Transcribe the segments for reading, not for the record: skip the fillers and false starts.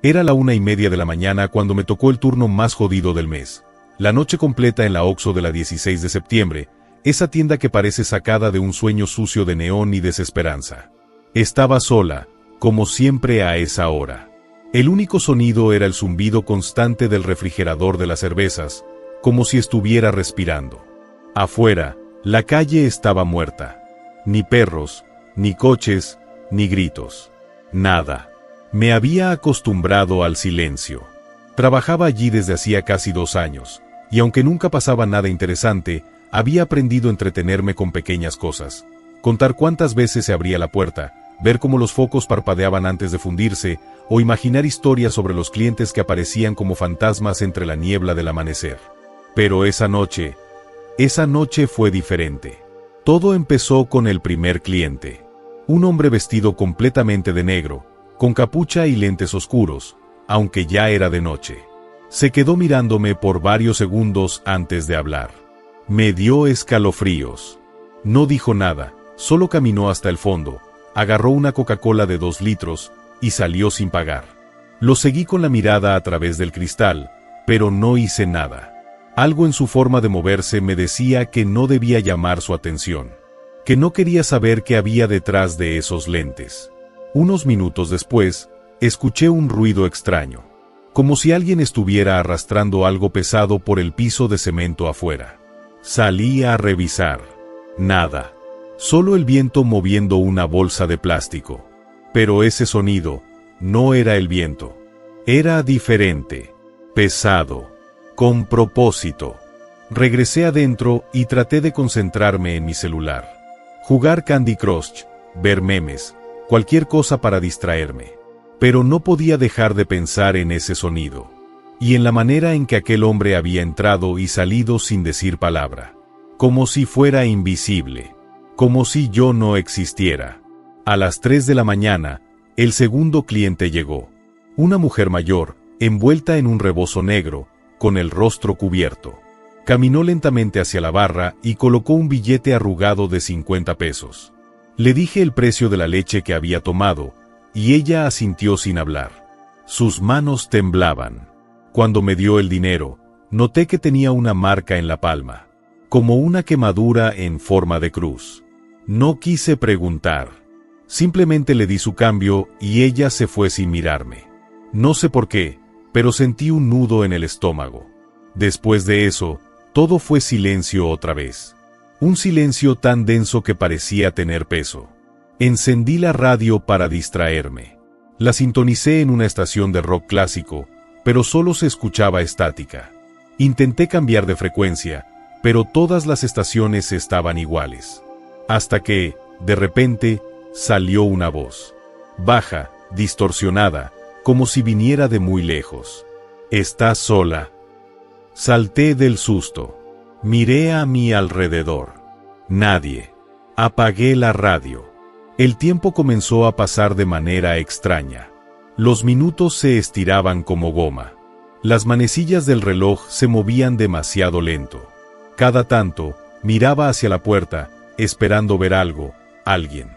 Era la 1:30 de la mañana cuando me tocó el turno más jodido del mes. La noche completa en la Oxxo de la 16 de septiembre, esa tienda que parece sacada de un sueño sucio de neón y desesperanza. Estaba sola, como siempre a esa hora. El único sonido era el zumbido constante del refrigerador de las cervezas, como si estuviera respirando. Afuera, la calle estaba muerta. Ni perros, ni coches, ni gritos. Nada. Me había acostumbrado al silencio. Trabajaba allí desde hacía casi 2 años, y aunque nunca pasaba nada interesante, había aprendido a entretenerme con pequeñas cosas. Contar cuántas veces se abría la puerta, ver cómo los focos parpadeaban antes de fundirse, o imaginar historias sobre los clientes que aparecían como fantasmas entre la niebla del amanecer. Pero esa noche fue diferente. Todo empezó con el primer cliente. Un hombre vestido completamente de negro, con capucha y lentes oscuros, aunque ya era de noche. Se quedó mirándome por varios segundos antes de hablar. Me dio escalofríos. No dijo nada, solo caminó hasta el fondo, agarró una Coca-Cola de 2 litros y salió sin pagar. Lo seguí con la mirada a través del cristal, pero no hice nada. Algo en su forma de moverse me decía que no debía llamar su atención, que no quería saber qué había detrás de esos lentes. Unos minutos después, escuché un ruido extraño, como si alguien estuviera arrastrando algo pesado por el piso de cemento afuera. Salí a revisar. Nada. Solo el viento moviendo una bolsa de plástico. Pero ese sonido no era el viento. Era diferente, pesado, con propósito. Regresé adentro y traté de concentrarme en mi celular. Jugar Candy Crush, ver memes, cualquier cosa para distraerme. Pero no podía dejar de pensar en ese sonido. Y en la manera en que aquel hombre había entrado y salido sin decir palabra. Como si fuera invisible. Como si yo no existiera. A las 3 de la mañana, el segundo cliente llegó. Una mujer mayor, envuelta en un rebozo negro, con el rostro cubierto. Caminó lentamente hacia la barra y colocó un billete arrugado de 50 pesos. Le dije el precio de la leche que había tomado, y ella asintió sin hablar. Sus manos temblaban. Cuando me dio el dinero, noté que tenía una marca en la palma, como una quemadura en forma de cruz. No quise preguntar. Simplemente le di su cambio y ella se fue sin mirarme. No sé por qué, pero sentí un nudo en el estómago. Después de eso, todo fue silencio otra vez. Un silencio tan denso que parecía tener peso. Encendí la radio para distraerme. La sintonicé en una estación de rock clásico, pero solo se escuchaba estática. Intenté cambiar de frecuencia, pero todas las estaciones estaban iguales. Hasta que, de repente, salió una voz. Baja, distorsionada, como si viniera de muy lejos. ¿Estás sola? Salté del susto. Miré a mi alrededor. Nadie. Apagué la radio. El tiempo comenzó a pasar de manera extraña. Los minutos se estiraban como goma. Las manecillas del reloj se movían demasiado lento. Cada tanto, miraba hacia la puerta, esperando ver algo, alguien.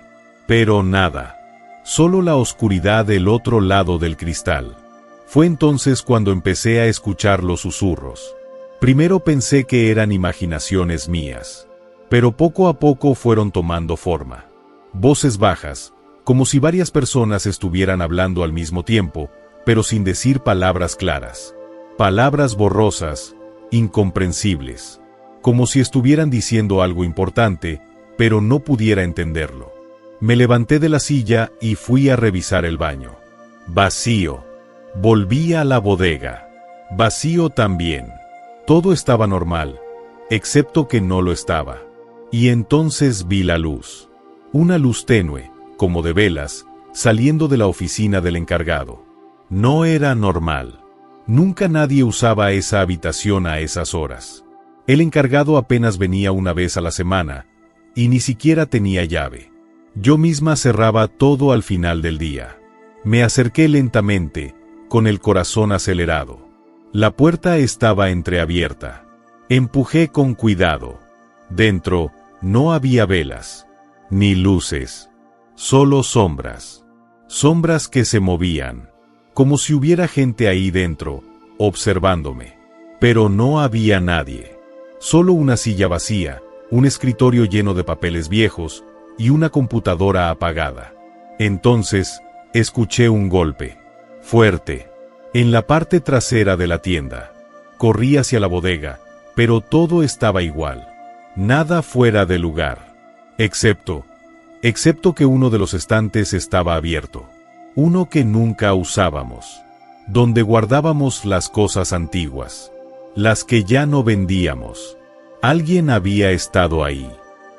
Pero nada. Solo la oscuridad del otro lado del cristal. Fue entonces cuando empecé a escuchar los susurros. Primero pensé que eran imaginaciones mías. Pero poco a poco fueron tomando forma. Voces bajas, como si varias personas estuvieran hablando al mismo tiempo, pero sin decir palabras claras. Palabras borrosas, incomprensibles. Como si estuvieran diciendo algo importante, pero no pudiera entenderlo. Me levanté de la silla y fui a revisar el baño. Vacío. Volví a la bodega. Vacío también. Todo estaba normal, excepto que no lo estaba. Y entonces vi la luz. Una luz tenue, como de velas, saliendo de la oficina del encargado. No era normal. Nunca nadie usaba esa habitación a esas horas. El encargado apenas venía una vez a la semana, y ni siquiera tenía llave. Yo misma cerraba todo al final del día. Me acerqué lentamente, con el corazón acelerado. La puerta estaba entreabierta. Empujé con cuidado. Dentro, no había velas, ni luces. Solo sombras. Sombras que se movían. como si hubiera gente ahí dentro, observándome. Pero no había nadie. Solo una silla vacía, un escritorio lleno de papeles viejos y una computadora apagada. Entonces, escuché un golpe, fuerte, en la parte trasera de la tienda. Corrí hacia la bodega, pero todo estaba igual. Nada fuera de lugar. Excepto que uno de los estantes estaba abierto. Uno que nunca usábamos. Donde guardábamos las cosas antiguas. Las que ya no vendíamos. Alguien había estado ahí.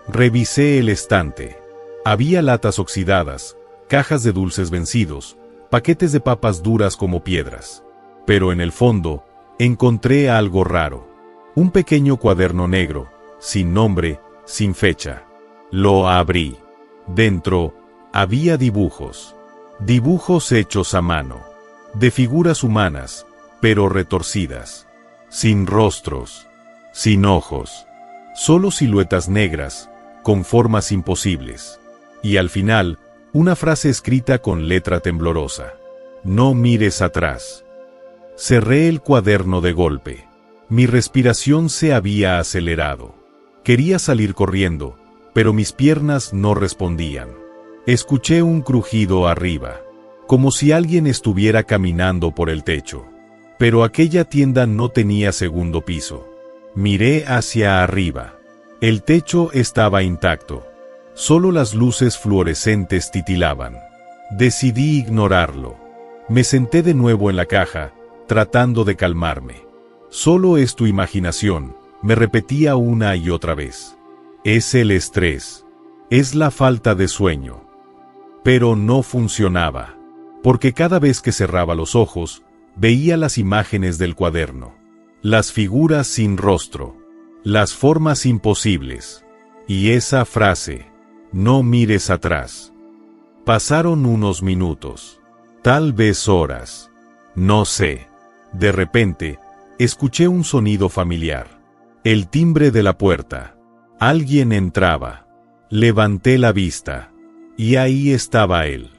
Revisé el estante. Había latas oxidadas, cajas de dulces vencidos, paquetes de papas duras como piedras. Pero en el fondo, encontré algo raro. Un pequeño cuaderno negro, sin nombre, sin fecha. Lo abrí. Dentro, había dibujos. Dibujos hechos a mano. De figuras humanas, pero retorcidas. Sin rostros. Sin ojos. Solo siluetas negras, con formas imposibles. Y al final, una frase escrita con letra temblorosa. No mires atrás. Cerré el cuaderno de golpe. Mi respiración se había acelerado. Quería salir corriendo, pero mis piernas no respondían. Escuché un crujido arriba, como si alguien estuviera caminando por el techo. Pero aquella tienda no tenía segundo piso. Miré hacia arriba. El techo estaba intacto. Solo las luces fluorescentes titilaban. Decidí ignorarlo. Me senté de nuevo en la caja, tratando de calmarme. Solo es tu imaginación, me repetía una y otra vez. Es el estrés. Es la falta de sueño. Pero no funcionaba. Porque cada vez que cerraba los ojos, veía las imágenes del cuaderno. Las figuras sin rostro. Las formas imposibles. Y esa frase. No mires atrás. Pasaron unos minutos. Tal vez horas. No sé. De repente, escuché un sonido familiar. El timbre de la puerta. Alguien entraba. Levanté la vista. Y ahí estaba él.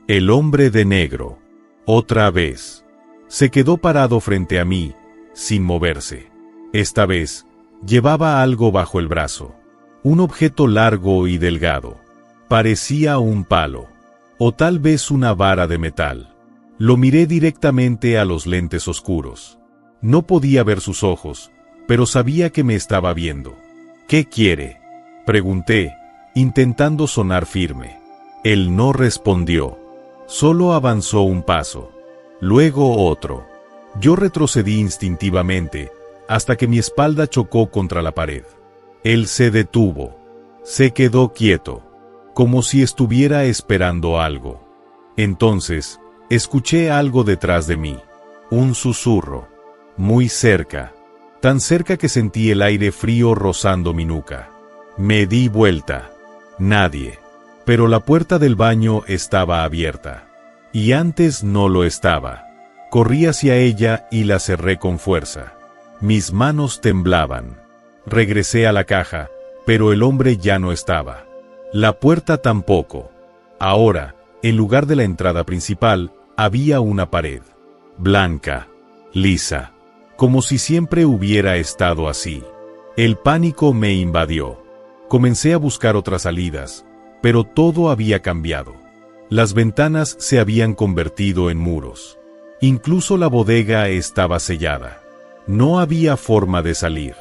El hombre de negro. Otra vez. Se quedó parado frente a mí, sin moverse. Esta vez, llevaba algo bajo el brazo. Un objeto largo y delgado. Parecía un palo. O tal vez una vara de metal. Lo miré directamente a los lentes oscuros. No podía ver sus ojos, pero sabía que me estaba viendo. ¿Qué quiere?, pregunté, intentando sonar firme. Él no respondió. Solo avanzó un paso. Luego otro. Yo retrocedí instintivamente, hasta que mi espalda chocó contra la pared. Él se detuvo. Se quedó quieto, como si estuviera esperando algo. Entonces, escuché algo detrás de mí. Un susurro. Muy cerca. Tan cerca que sentí el aire frío rozando mi nuca. Me di vuelta. Nadie. Pero la puerta del baño estaba abierta. Y antes no lo estaba. Corrí hacia ella y la cerré con fuerza. Mis manos temblaban. Regresé a la caja, pero el hombre ya no estaba. La puerta tampoco. Ahora, en lugar de la entrada principal, había una pared. Blanca. Lisa. Como si siempre hubiera estado así. El pánico me invadió. Comencé a buscar otras salidas, pero todo había cambiado. Las ventanas se habían convertido en muros. Incluso la bodega estaba sellada. No había forma de salir.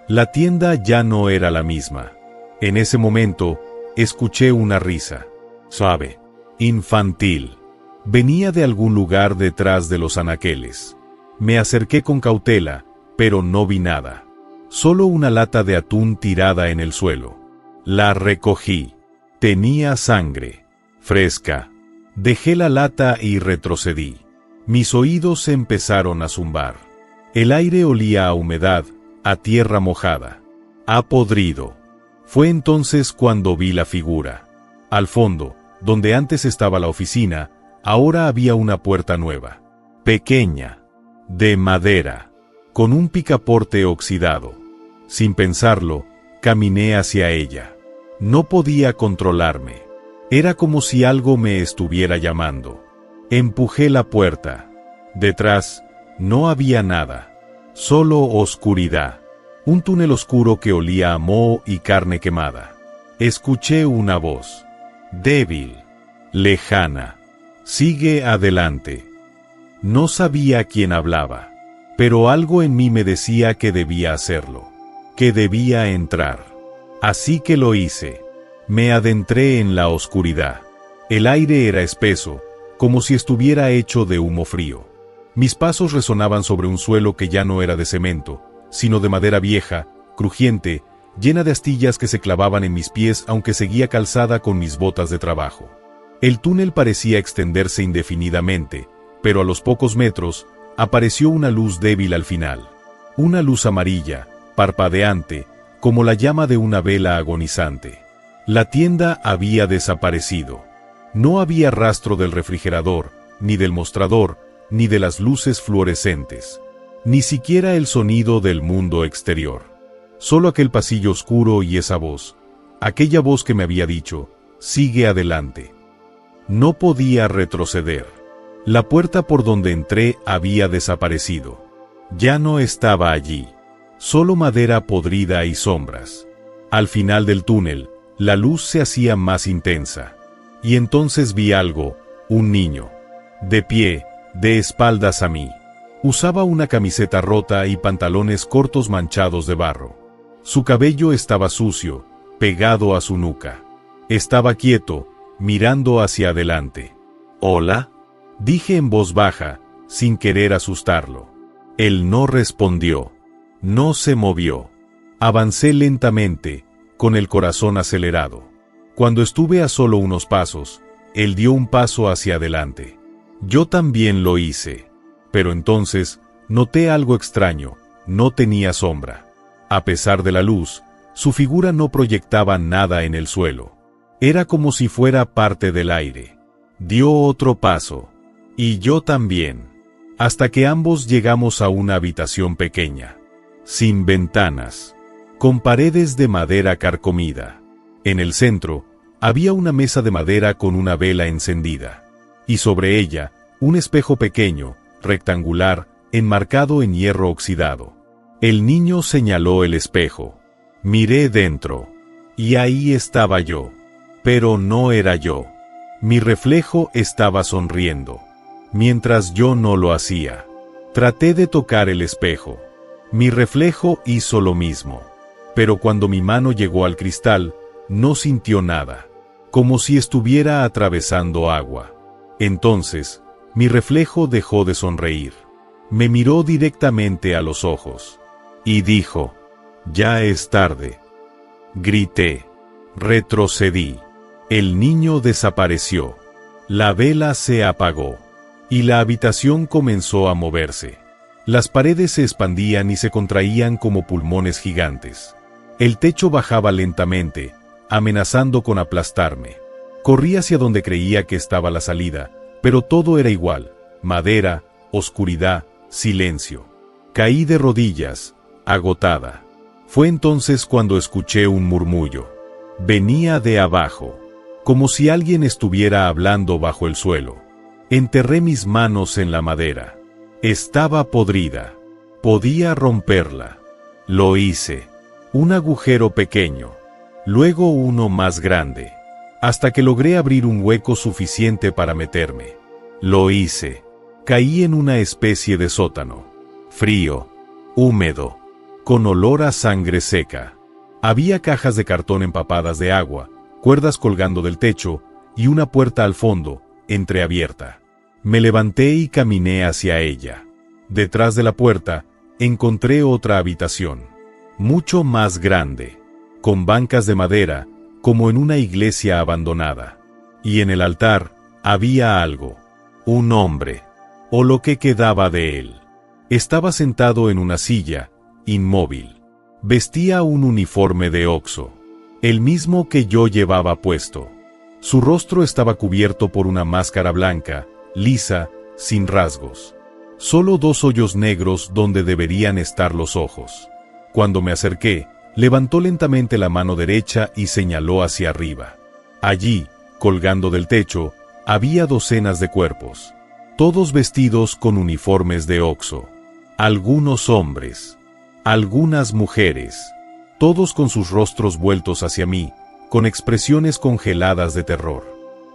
La tienda ya no era la misma. En ese momento, escuché una risa. Suave. Infantil. Venía de algún lugar detrás de los anaqueles. Me acerqué con cautela, pero no vi nada. Solo una lata de atún tirada en el suelo. La recogí. Tenía sangre. Fresca. Dejé la lata y retrocedí. Mis oídos empezaron a zumbar. El aire olía a humedad, a tierra mojada. A podrido. Fue entonces cuando vi la figura. Al fondo, donde antes estaba la oficina, ahora había una puerta nueva. Pequeña. De madera. Con un picaporte oxidado. Sin pensarlo, caminé hacia ella. No podía controlarme. Era como si algo me estuviera llamando. Empujé la puerta. Detrás, no había nada. Solo oscuridad. Un túnel oscuro que olía a moho y carne quemada. Escuché una voz. Débil. Lejana. Sigue adelante. No sabía quién hablaba. Pero algo en mí me decía que debía hacerlo. Que debía entrar. Así que lo hice. Me adentré en la oscuridad. El aire era espeso, como si estuviera hecho de humo frío. Mis pasos resonaban sobre un suelo que ya no era de cemento, sino de madera vieja, crujiente, llena de astillas que se clavaban en mis pies aunque seguía calzada con mis botas de trabajo. El túnel parecía extenderse indefinidamente, pero a los pocos metros, apareció una luz débil al final. Una luz amarilla, parpadeante, como la llama de una vela agonizante. La tienda había desaparecido. No había rastro del refrigerador, ni del mostrador, ni de las luces fluorescentes. Ni siquiera el sonido del mundo exterior. Solo aquel pasillo oscuro y esa voz. Aquella voz que me había dicho, sigue adelante. No podía retroceder. La puerta por donde entré había desaparecido. Ya no estaba allí. Solo madera podrida y sombras. Al final del túnel, la luz se hacía más intensa. Y entonces vi algo, un niño. De pie, de espaldas a mí. Usaba una camiseta rota y pantalones cortos manchados de barro. Su cabello estaba sucio, pegado a su nuca. Estaba quieto, mirando hacia adelante. ¿Hola? Dije en voz baja, sin querer asustarlo. Él no respondió. No se movió. Avancé lentamente, con el corazón acelerado. Cuando estuve a solo unos pasos, él dio un paso hacia adelante. Yo también lo hice. Pero entonces, noté algo extraño, no tenía sombra. A pesar de la luz, su figura no proyectaba nada en el suelo. Era como si fuera parte del aire. Dio otro paso. Y yo también. Hasta que ambos llegamos a una habitación pequeña. Sin ventanas. Con paredes de madera carcomida. En el centro, había una mesa de madera con una vela encendida. Y sobre ella, un espejo pequeño, rectangular, enmarcado en hierro oxidado. El niño señaló el espejo. Miré dentro. Y ahí estaba yo. Pero no era yo. Mi reflejo estaba sonriendo. Mientras yo no lo hacía. Traté de tocar el espejo. Mi reflejo hizo lo mismo. Pero cuando mi mano llegó al cristal, no sintió nada. Como si estuviera atravesando agua. Entonces, mi reflejo dejó de sonreír. Me miró directamente a los ojos. Y dijo, ya es tarde. Grité. Retrocedí. El niño desapareció. La vela se apagó. Y la habitación comenzó a moverse. Las paredes se expandían y se contraían como pulmones gigantes. El techo bajaba lentamente, amenazando con aplastarme. Corrí hacia donde creía que estaba la salida, pero todo era igual: madera, oscuridad, silencio. Caí de rodillas, agotada. Fue entonces cuando escuché un murmullo. Venía de abajo, como si alguien estuviera hablando bajo el suelo. Enterré mis manos en la madera. Estaba podrida. Podía romperla. Lo hice. Un agujero pequeño. Luego uno más grande. Hasta que logré abrir un hueco suficiente para meterme. Lo hice. Caí en una especie de sótano. Frío. Húmedo. Con olor a sangre seca. Había cajas de cartón empapadas de agua, cuerdas colgando del techo, y una puerta al fondo, entreabierta. Me levanté y caminé hacia ella. Detrás de la puerta, encontré otra habitación. Mucho más grande. Con bancas de madera, como en una iglesia abandonada. Y en el altar, había algo. Un hombre. O lo que quedaba de él. Estaba sentado en una silla, inmóvil. Vestía un uniforme de Oxxo. El mismo que yo llevaba puesto. Su rostro estaba cubierto por una máscara blanca, lisa, sin rasgos. Solo 2 hoyos negros donde deberían estar los ojos. Cuando me acerqué, levantó lentamente la mano derecha y señaló hacia arriba. Allí, colgando del techo, había docenas de cuerpos. todos vestidos con uniformes de Oxxo. Algunos hombres, algunas mujeres, todos con sus rostros vueltos hacia mí, con expresiones congeladas de terror.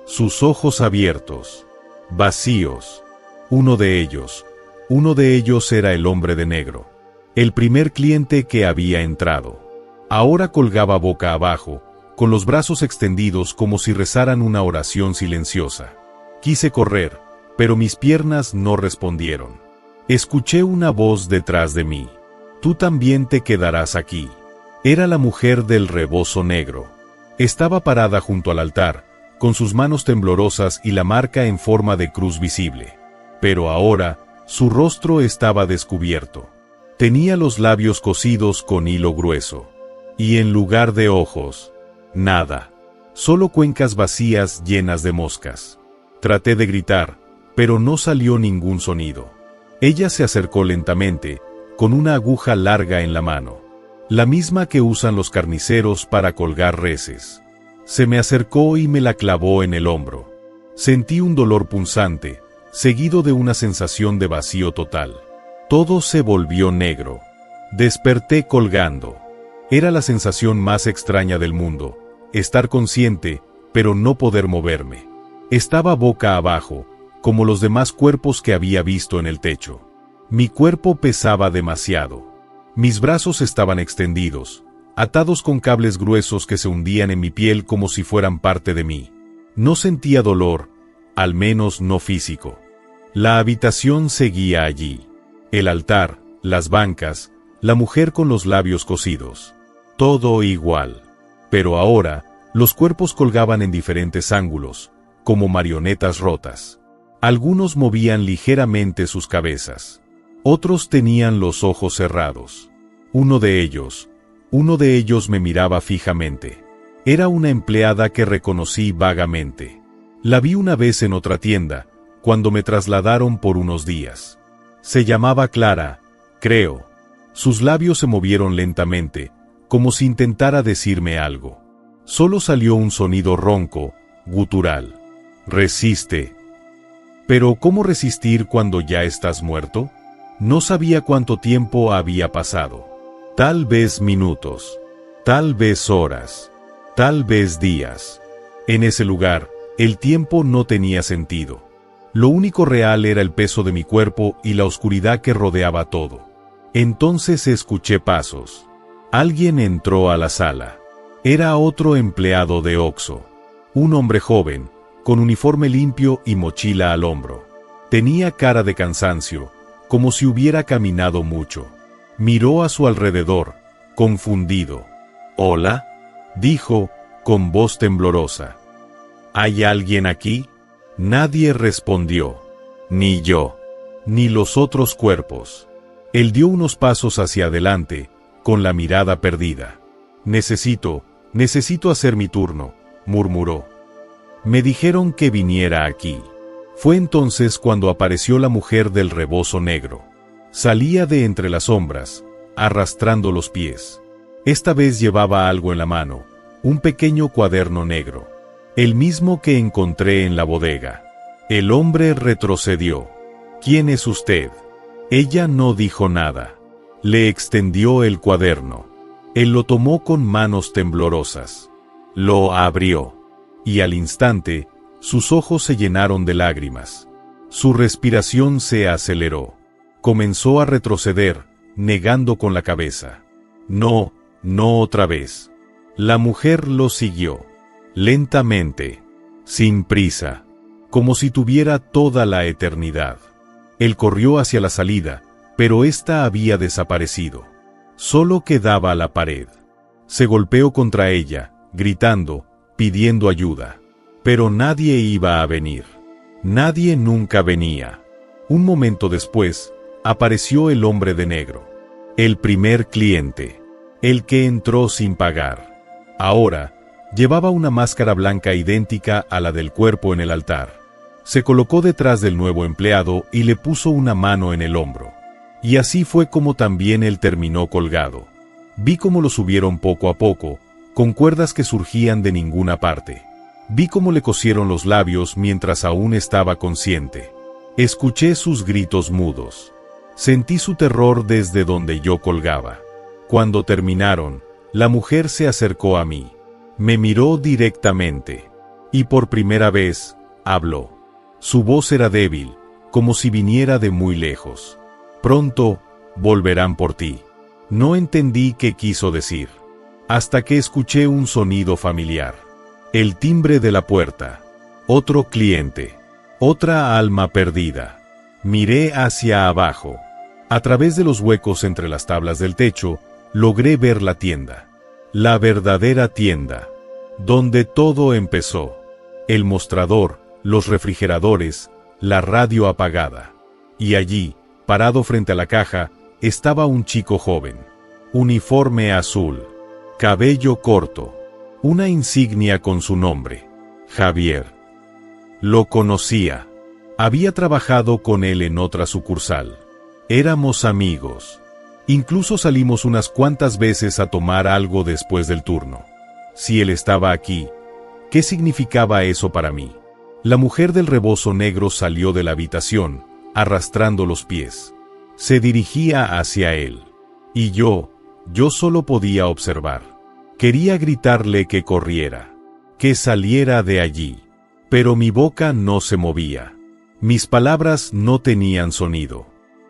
Sus ojos abiertos, vacíos. Uno de ellos era el hombre de negro, el primer cliente que había entrado. Ahora colgaba boca abajo, con los brazos extendidos como si rezaran una oración silenciosa. Quise correr, pero mis piernas no respondieron. Escuché una voz detrás de mí. Tú también te quedarás aquí. Era la mujer del rebozo negro. Estaba parada junto al altar, con sus manos temblorosas y la marca en forma de cruz visible. Pero ahora, su rostro estaba descubierto. Tenía los labios cosidos con hilo grueso. Y en lugar de ojos, nada. Solo cuencas vacías llenas de moscas. Traté de gritar, pero no salió ningún sonido. Ella se acercó lentamente, con una aguja larga en la mano. La misma que usan los carniceros para colgar reses. Se me acercó y me la clavó en el hombro. Sentí un dolor punzante, seguido de una sensación de vacío total. Todo se volvió negro. Desperté colgando. Era la sensación más extraña del mundo, estar consciente, pero no poder moverme. Estaba boca abajo, como los demás cuerpos que había visto en el techo. Mi cuerpo pesaba demasiado. Mis brazos estaban extendidos, atados con cables gruesos que se hundían en mi piel como si fueran parte de mí. No sentía dolor, al menos no físico. La habitación seguía allí. El altar, las bancas, la mujer con los labios cosidos. Todo igual. Pero ahora, los cuerpos colgaban en diferentes ángulos, como marionetas rotas. Algunos movían ligeramente sus cabezas. Otros tenían los ojos cerrados. Uno de ellos me miraba fijamente. Era una empleada que reconocí vagamente. La vi una vez en otra tienda, cuando me trasladaron por unos días. Se llamaba Clara, creo. Sus labios se movieron lentamente, como si intentara decirme algo. Solo salió un sonido ronco, gutural. Resiste. Pero ¿cómo resistir cuando ya estás muerto? No sabía cuánto tiempo había pasado. Tal vez minutos, tal vez horas, tal vez días. En ese lugar, el tiempo no tenía sentido. Lo único real era el peso de mi cuerpo y la oscuridad que rodeaba todo. Entonces escuché pasos. Alguien entró a la sala. Era otro empleado de Oxxo. Un hombre joven, con uniforme limpio y mochila al hombro. Tenía cara de cansancio, como si hubiera caminado mucho. Miró a su alrededor, confundido. «¿Hola?», dijo, con voz temblorosa. «¿Hay alguien aquí?». Nadie respondió. Ni yo, ni los otros cuerpos. Él dio unos pasos hacia adelante, con la mirada perdida. Necesito hacer mi turno», murmuró. «Me dijeron que viniera aquí». Fue entonces cuando apareció la mujer del rebozo negro. Salía de entre las sombras, arrastrando los pies. Esta vez llevaba algo en la mano, un pequeño cuaderno negro, el mismo que encontré en la bodega. El hombre retrocedió. «¿Quién es usted?». Ella no dijo nada. Le extendió el cuaderno. Él lo tomó con manos temblorosas. Lo abrió. Y al instante, sus ojos se llenaron de lágrimas. Su respiración se aceleró. Comenzó a retroceder, negando con la cabeza. No otra vez. La mujer lo siguió. Lentamente, sin prisa, como si tuviera toda la eternidad. Él corrió hacia la salida, pero ésta había desaparecido. Solo quedaba la pared. Se golpeó contra ella, gritando, pidiendo ayuda. Pero nadie iba a venir. Nadie nunca venía. Un momento después, apareció el hombre de negro. El primer cliente. El que entró sin pagar. Ahora, llevaba una máscara blanca idéntica a la del cuerpo en el altar. Se colocó detrás del nuevo empleado y le puso una mano en el hombro. Y así fue como también él terminó colgado. Vi cómo lo subieron poco a poco, con cuerdas que surgían de ninguna parte. Vi cómo le cosieron los labios mientras aún estaba consciente. Escuché sus gritos mudos. Sentí su terror desde donde yo colgaba. Cuando terminaron, la mujer se acercó a mí. Me miró directamente. Y por primera vez, habló. Su voz era débil, como si viniera de muy lejos. Pronto, volverán por ti. No entendí qué quiso decir. Hasta que escuché un sonido familiar. El timbre de la puerta. Otro cliente. Otra alma perdida. Miré hacia abajo. A través de los huecos entre las tablas del techo, logré ver la tienda. La verdadera tienda. Donde todo empezó. El mostrador, los refrigeradores, la radio apagada. Y allí, parado frente a la caja, estaba un chico joven. Uniforme azul. Cabello corto. Una insignia con su nombre. Javier. Lo conocía. Había trabajado con él en otra sucursal. Éramos amigos. Incluso salimos unas cuantas veces a tomar algo después del turno. Si él estaba aquí, ¿qué significaba eso para mí? La mujer del rebozo negro salió de la habitación, arrastrando los pies. Se dirigía hacia él. Y yo solo podía observar. Quería gritarle que corriera, que saliera de allí. Pero mi boca no se movía. Mis palabras no tenían sonido.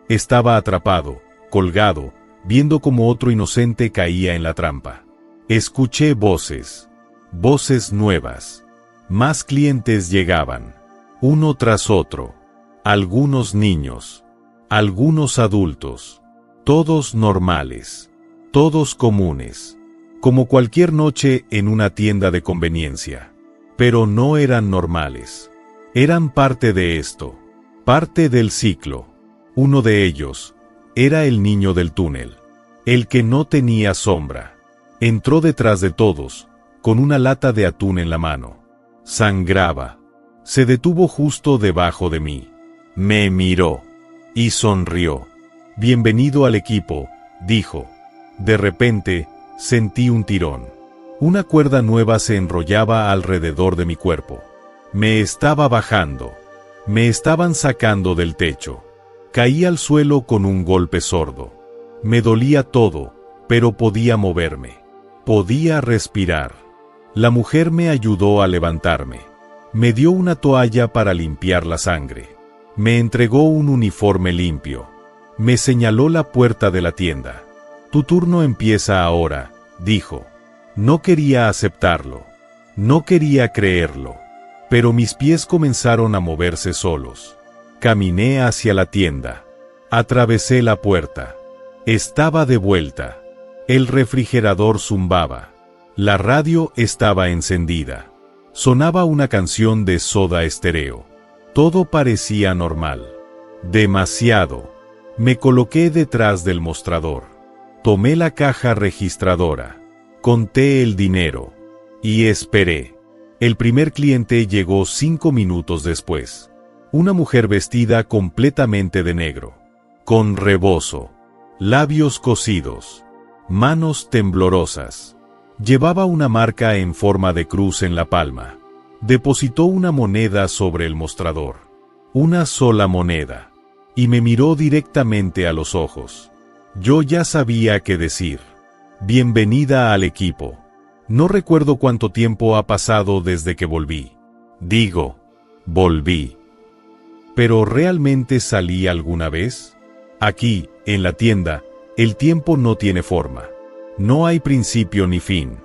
Estaba atrapado, colgado, viendo cómo otro inocente caía en la trampa. Escuché voces. Voces nuevas. Más clientes llegaban. Uno tras otro. Algunos niños. Algunos adultos. Todos normales. Todos comunes. Como cualquier noche en una tienda de conveniencia. Pero no eran normales. Eran parte de esto. Parte del ciclo. Uno de ellos era el niño del túnel. El que no tenía sombra. Entró detrás de todos, con una lata de atún en la mano. Sangraba. Se detuvo justo debajo de mí. Me miró. Y sonrió. Bienvenido al equipo, dijo. De repente, sentí un tirón. Una cuerda nueva se enrollaba alrededor de mi cuerpo. Me estaba bajando. Me estaban sacando del techo. Caí al suelo con un golpe sordo. Me dolía todo, pero podía moverme. Podía respirar. La mujer me ayudó a levantarme. Me dio una toalla para limpiar la sangre. Me entregó un uniforme limpio. Me señaló la puerta de la tienda. Tu turno empieza ahora, dijo. No quería aceptarlo. No quería creerlo. Pero mis pies comenzaron a moverse solos. Caminé hacia la tienda. Atravesé la puerta. Estaba de vuelta. El refrigerador zumbaba. La radio estaba encendida. Sonaba una canción de Soda Stereo. Todo parecía normal. Demasiado. Me coloqué detrás del mostrador. Tomé la caja registradora. Conté el dinero. Y esperé. El primer cliente llegó 5 minutos después. Una mujer vestida completamente de negro. Con rebozo. Labios cosidos. Manos temblorosas. Llevaba una marca en forma de cruz en la palma. Depositó una moneda sobre el mostrador. Una sola moneda. Y me miró directamente a los ojos. Yo ya sabía qué decir. Bienvenida al equipo. No recuerdo cuánto tiempo ha pasado desde que volví. Volví. ¿Pero realmente salí alguna vez? Aquí, en la tienda, el tiempo no tiene forma. No hay principio ni fin.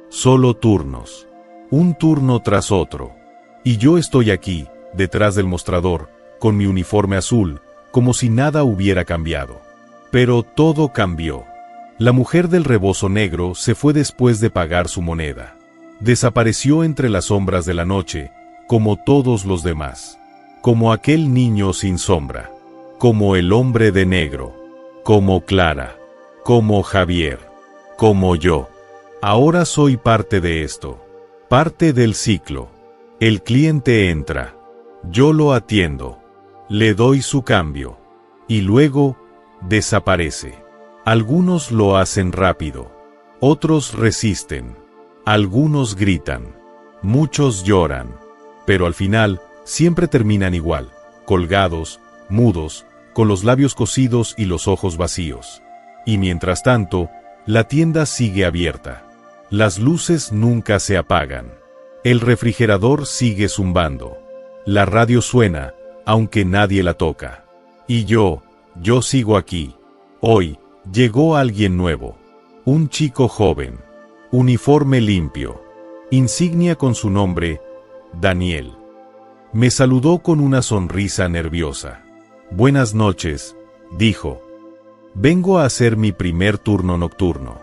Solo turnos. Un turno tras otro. Y yo estoy aquí, detrás del mostrador, con mi uniforme azul, como si nada hubiera cambiado. Pero todo cambió. La mujer del rebozo negro se fue después de pagar su moneda. Desapareció entre las sombras de la noche, como todos los demás. Como aquel niño sin sombra. Como el hombre de negro. Como Clara. Como Javier. Como yo. Ahora soy parte de esto. Parte del ciclo. El cliente entra. Yo lo atiendo. Le doy su cambio. Y luego, desaparece. Algunos lo hacen rápido. Otros resisten. Algunos gritan. Muchos lloran. Pero al final, siempre terminan igual, colgados, mudos, con los labios cosidos y los ojos vacíos. Y mientras tanto, la tienda sigue abierta. Las luces nunca se apagan. El refrigerador sigue zumbando. La radio suena, aunque nadie la toca. Y yo sigo aquí. Hoy, llegó alguien nuevo. Un chico joven. Uniforme limpio. Insignia con su nombre, Daniel. Me saludó con una sonrisa nerviosa. Buenas noches, dijo. Vengo a hacer mi primer turno nocturno.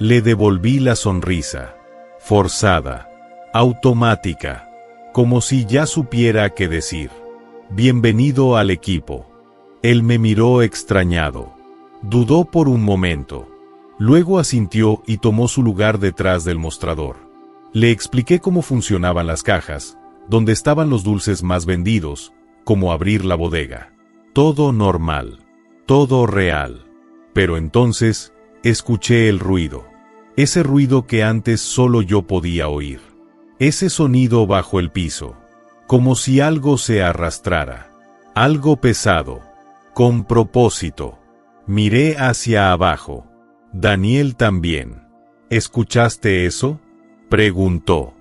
Le devolví la sonrisa. Forzada. Automática. Como si ya supiera qué decir. Bienvenido al equipo. Él me miró extrañado. Dudó por un momento. Luego asintió y tomó su lugar detrás del mostrador. Le expliqué cómo funcionaban las cajas, dónde estaban los dulces más vendidos, cómo abrir la bodega. Todo normal. Todo real. Pero entonces, escuché el ruido. Ese ruido que antes solo yo podía oír. Ese sonido bajo el piso. Como si algo se arrastrara. Algo pesado. Con propósito. Miré hacia abajo. Daniel también. ¿Escuchaste eso?, preguntó.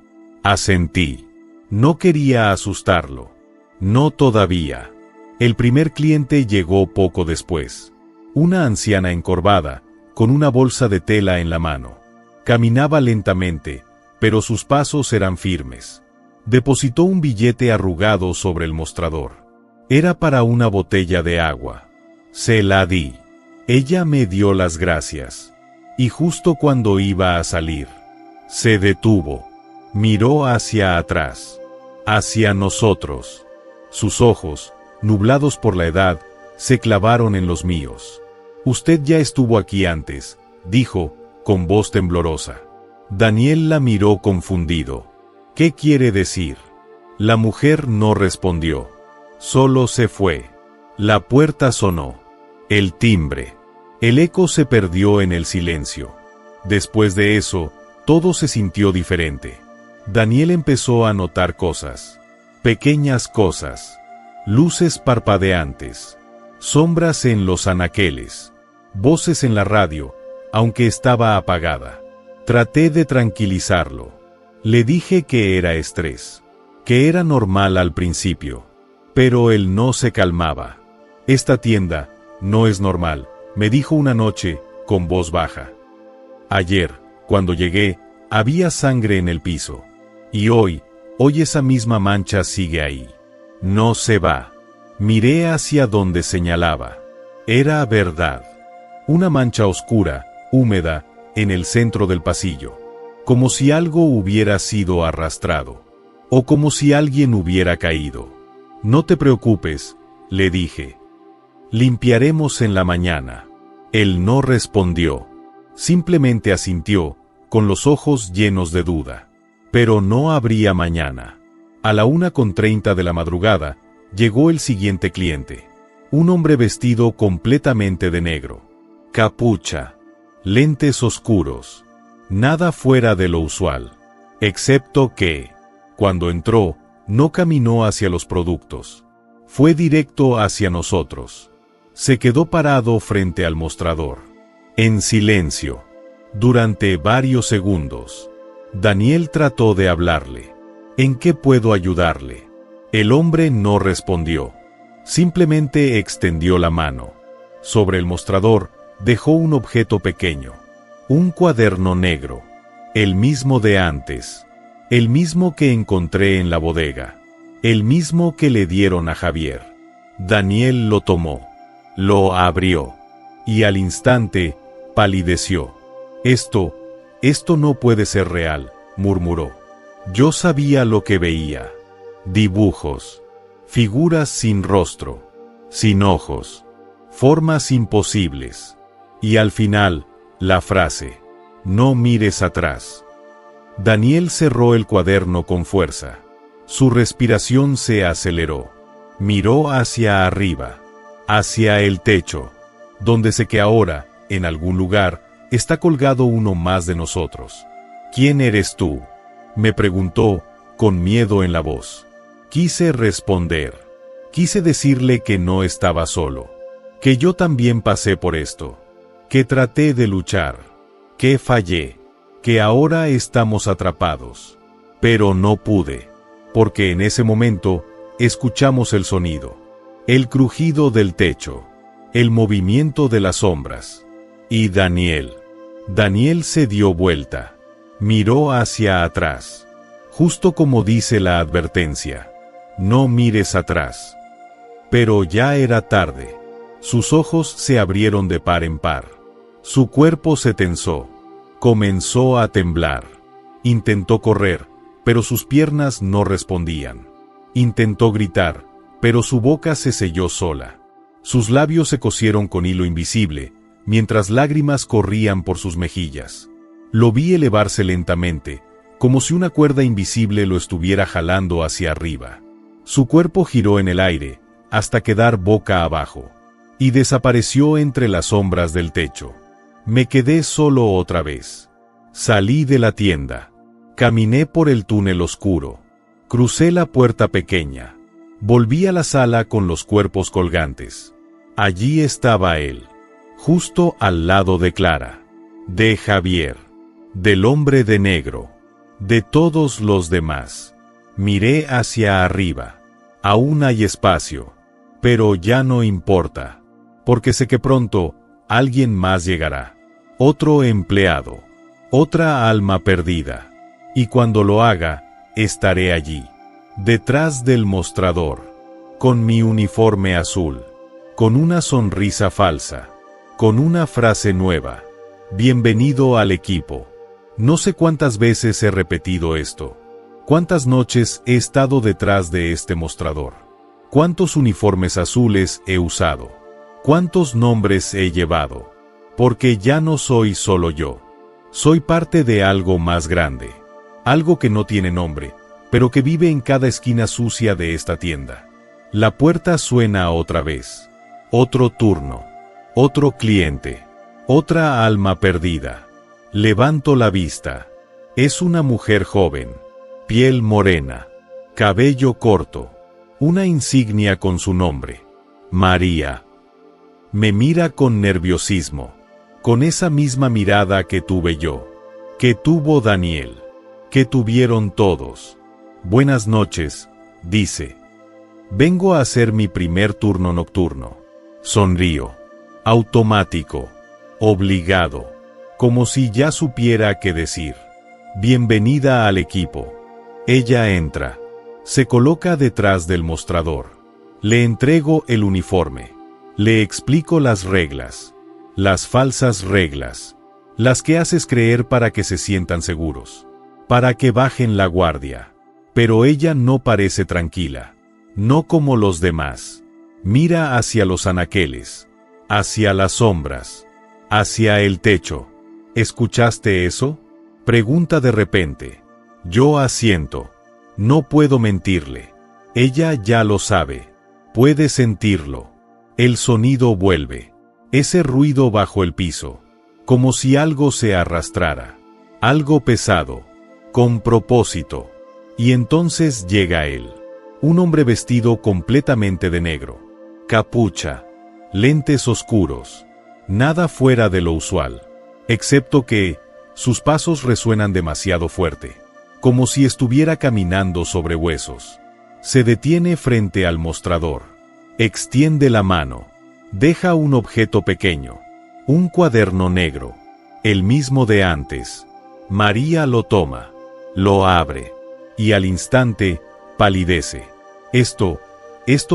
Asentí. No quería asustarlo. No todavía. El primer cliente llegó poco después. Una anciana encorvada, con una bolsa de tela en la mano. Caminaba lentamente, pero sus pasos eran firmes. Depositó un billete arrugado sobre el mostrador. Era para una botella de agua. Se la di. Ella me dio las gracias. Y justo cuando iba a salir, se detuvo. Miró hacia atrás. Hacia nosotros. Sus ojos, nublados por la edad, se clavaron en los míos. Usted ya estuvo aquí antes, dijo, con voz temblorosa. Daniel la miró confundido. ¿Qué quiere decir? La mujer no respondió. Solo se fue. La puerta sonó. El timbre. El eco se perdió en el silencio. Después de eso, todo se sintió diferente. Daniel empezó a notar cosas. Pequeñas cosas. Luces parpadeantes. Sombras en los anaqueles. Voces en la radio, aunque estaba apagada. Traté de tranquilizarlo. Le dije que era estrés. Que era normal al principio. Pero él no se calmaba. Esta tienda no es normal, me dijo una noche, con voz baja. Ayer, cuando llegué, había sangre en el piso. Y hoy esa misma mancha sigue ahí. No se va. Miré hacia donde señalaba. Era verdad. Una mancha oscura, húmeda, en el centro del pasillo. Como si algo hubiera sido arrastrado. O como si alguien hubiera caído. No te preocupes, le dije. Limpiaremos en la mañana. Él no respondió. Simplemente asintió, con los ojos llenos de duda. Pero no habría mañana. A la 1:30 de la madrugada, llegó el siguiente cliente. Un hombre vestido completamente de negro. Capucha. Lentes oscuros. Nada fuera de lo usual. Excepto que, cuando entró, no caminó hacia los productos. Fue directo hacia nosotros. Se quedó parado frente al mostrador. En silencio. Durante varios segundos. Daniel trató de hablarle. ¿En qué puedo ayudarle? El hombre no respondió. Simplemente extendió la mano. Sobre el mostrador, dejó un objeto pequeño. Un cuaderno negro. El mismo de antes. El mismo que encontré en la bodega. El mismo que le dieron a Javier. Daniel lo tomó. Lo abrió. Y al instante, palideció. Esto no puede ser real, murmuró. Yo sabía lo que veía. Dibujos. Figuras sin rostro. Sin ojos. Formas imposibles. Y al final, la frase. No mires atrás. Daniel cerró el cuaderno con fuerza. Su respiración se aceleró. Miró hacia arriba. Hacia el techo. Donde sé que ahora, en algún lugar, está colgado uno más de nosotros. ¿Quién eres tú?, me preguntó, con miedo en la voz. Quise responder. Quise decirle que no estaba solo, que yo también pasé por esto, que traté de luchar, que fallé, que ahora estamos atrapados. Pero no pude, porque en ese momento escuchamos el sonido, el crujido del techo, el movimiento de las sombras. Y Daniel se dio vuelta, miró hacia atrás, justo como dice la advertencia, no mires atrás. Pero ya era tarde, sus ojos se abrieron de par en par, su cuerpo se tensó, comenzó a temblar, intentó correr, pero sus piernas no respondían, intentó gritar, pero su boca se selló sola, sus labios se cosieron con hilo invisible, mientras lágrimas corrían por sus mejillas. Lo vi elevarse lentamente, como si una cuerda invisible lo estuviera jalando hacia arriba. Su cuerpo giró en el aire, hasta quedar boca abajo, y desapareció entre las sombras del techo. Me quedé solo otra vez. Salí de la tienda. Caminé por el túnel oscuro. Crucé la puerta pequeña. Volví a la sala con los cuerpos colgantes. Allí estaba él, justo al lado de Clara, de Javier, del hombre de negro, de todos los demás. Miré hacia arriba. Aún hay espacio, pero ya no importa, porque sé que pronto alguien más llegará. Otro empleado, otra alma perdida. Y cuando lo haga, estaré allí, detrás del mostrador, con mi uniforme azul, con una sonrisa falsa, con una frase nueva. Bienvenido al equipo. No sé cuántas veces he repetido esto. Cuántas noches he estado detrás de este mostrador. Cuántos uniformes azules he usado. Cuántos nombres he llevado. Porque ya no soy solo yo. Soy parte de algo más grande. Algo que no tiene nombre, pero que vive en cada esquina sucia de esta tienda. La puerta suena otra vez. Otro turno. Otro cliente. Otra alma perdida. Levanto la vista. Es una mujer joven. Piel morena. Cabello corto. Una insignia con su nombre. María. Me mira con nerviosismo. Con esa misma mirada que tuve yo. Que tuvo Daniel. Que tuvieron todos. Buenas noches, dice. Vengo a hacer mi primer turno nocturno. Sonrío. Automático. Obligado. Como si ya supiera qué decir. Bienvenida al equipo. Ella entra. Se coloca detrás del mostrador. Le entrego el uniforme. Le explico las reglas. Las falsas reglas. Las que haces creer para que se sientan seguros. Para que bajen la guardia. Pero ella no parece tranquila. No como los demás. Mira hacia los anaqueles. Hacia las sombras. Hacia el techo. ¿Escuchaste eso? Pregunta de repente. Yo asiento. No puedo mentirle. Ella ya lo sabe. Puede sentirlo. El sonido vuelve. Ese ruido bajo el piso. Como si algo se arrastrara. Algo pesado. Con propósito. Y entonces llega él. Un hombre vestido completamente de negro. Capucha. Lentes oscuros. Nada fuera de lo usual. Excepto que sus pasos resuenan demasiado fuerte. Como si estuviera caminando sobre huesos. Se detiene frente al mostrador. Extiende la mano. Deja un objeto pequeño. Un cuaderno negro. El mismo de antes. María lo toma. Lo abre. Y al instante, palidece. Esto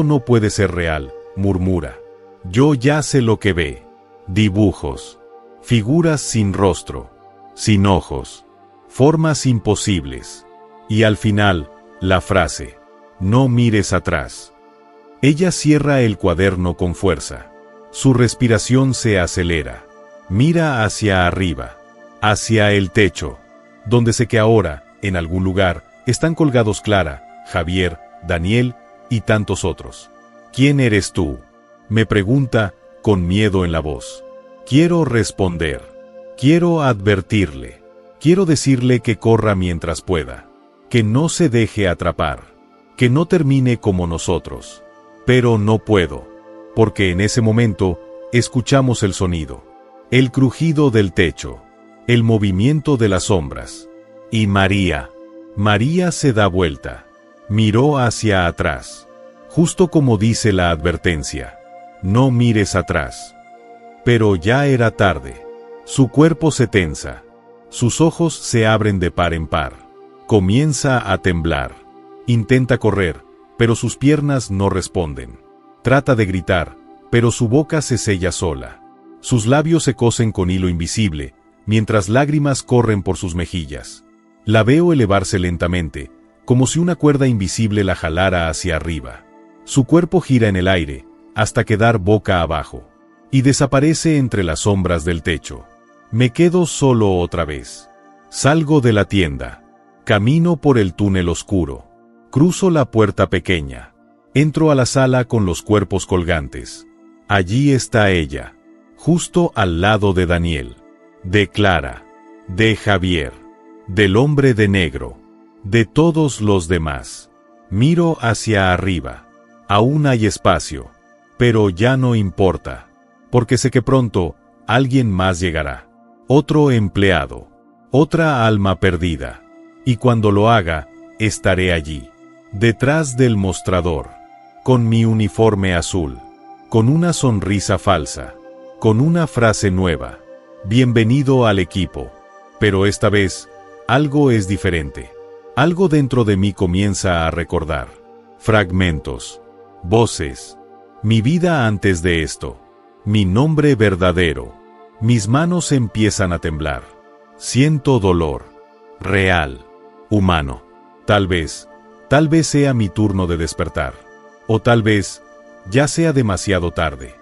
no puede ser real, murmura. Yo ya sé lo que ve. Dibujos. Figuras sin rostro. Sin ojos. Formas imposibles. Y al final, la frase. No mires atrás. Ella cierra el cuaderno con fuerza. Su respiración se acelera. Mira hacia arriba. Hacia el techo. Donde sé que ahora, en algún lugar, están colgados Clara, Javier, Daniel y tantos otros. ¿Quién eres tú? Me pregunta, con miedo en la voz. Quiero responder. Quiero advertirle. Quiero decirle que corra mientras pueda. Que no se deje atrapar. Que no termine como nosotros. Pero no puedo, porque en ese momento escuchamos el sonido, el crujido del techo, el movimiento de las sombras. Y María se da vuelta, miró hacia atrás, justo como dice la advertencia, no mires atrás. Pero ya era tarde, su cuerpo se tensa, sus ojos se abren de par en par, comienza a temblar, intenta correr, pero sus piernas no responden, trata de gritar, pero su boca se sella sola, sus labios se cosen con hilo invisible, mientras lágrimas corren por sus mejillas. La veo elevarse lentamente, como si una cuerda invisible la jalara hacia arriba. Su cuerpo gira en el aire, hasta quedar boca abajo, y desaparece entre las sombras del techo. Me quedo solo otra vez. Salgo de la tienda. Camino por el túnel oscuro. Cruzo la puerta pequeña. Entro a la sala con los cuerpos colgantes. Allí está ella, justo al lado de Daniel, de Clara, de Javier, del hombre de negro, de todos los demás. Miro hacia arriba. Aún hay espacio, pero ya no importa, porque sé que pronto alguien más llegará. Otro empleado, otra alma perdida. Y cuando lo haga, estaré allí, detrás del mostrador, con mi uniforme azul, con una sonrisa falsa, con una frase nueva. Bienvenido al equipo. Pero esta vez, algo es diferente. Algo dentro de mí comienza a recordar. Fragmentos, voces, mi vida antes de esto, mi nombre verdadero. Mis manos empiezan a temblar. Siento dolor. Real. Humano. Tal vez sea mi turno de despertar. O tal vez, ya sea demasiado tarde.